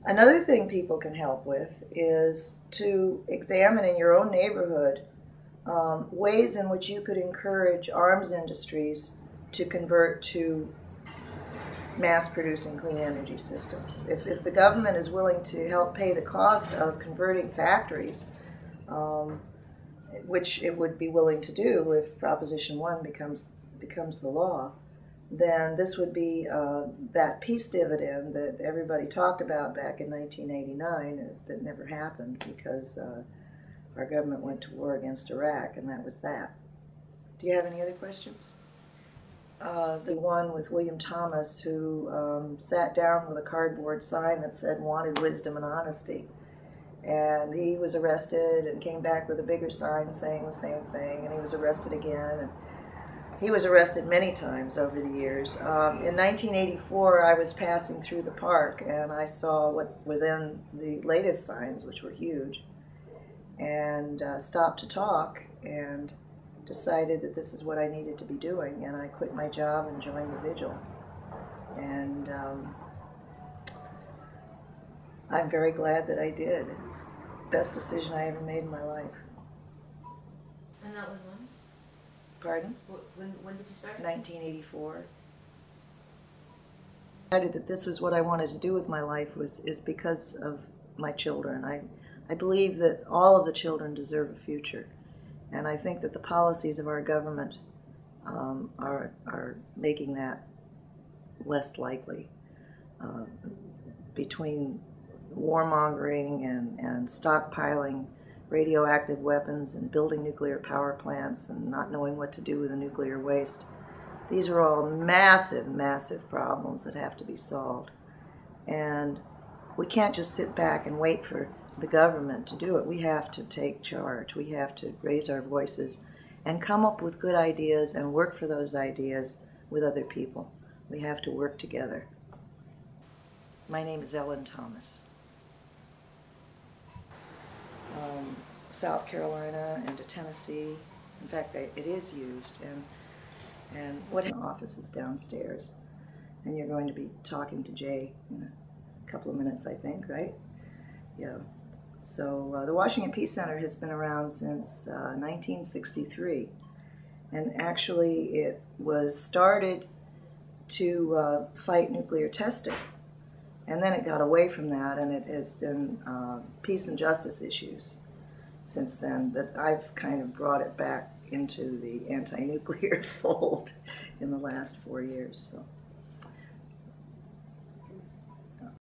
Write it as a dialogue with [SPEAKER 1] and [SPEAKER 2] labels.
[SPEAKER 1] Another thing people can help with is to examine in your own neighborhood ways in which you could encourage arms industries to convert to mass-producing clean energy systems. If the government is willing to help pay the cost of converting factories, which it would be willing to do if Proposition 1 becomes the law, then this would be that peace dividend that everybody talked about back in 1989 that never happened because our government went to war against Iraq, and that was that. Do you have any other questions? The one with William Thomas, who sat down with a cardboard sign that said "Wanted Wisdom and Honesty." And he was arrested and came back with a bigger sign saying the same thing, and he was arrested again. And he was arrested many times over the years. In 1984, I was passing through the park, and I saw what were then the latest signs, which were huge, and stopped to talk and decided that this is what I needed to be doing, and I quit my job and joined the vigil. And I'm very glad that I did. It was the best decision I ever made in my life.
[SPEAKER 2] And that was when?
[SPEAKER 1] Pardon?
[SPEAKER 2] When did you start?
[SPEAKER 1] 1984. I decided that this was what I wanted to do with my life is because of my children. I believe that all of the children deserve a future. And I think that the policies of our government are making that less likely. Between warmongering and stockpiling radioactive weapons and building nuclear power plants and not knowing what to do with the nuclear waste, these are all massive, massive problems that have to be solved. And we can't just sit back and wait for the government to do it. We have to take charge. We have to raise our voices and come up with good ideas and work for those ideas with other people. We have to work together. My name is Ellen Thomas. South Carolina and to Tennessee. In fact, it is used. And what office is downstairs. And you're going to be talking to Jay in a couple of minutes, I think, right? Yeah. So the Washington Peace Center has been around since 1963, and actually it was started to fight nuclear testing, and then it got away from that, and it has been peace and justice issues since then that I've kind of brought it back into the anti-nuclear fold in the last 4 years. So.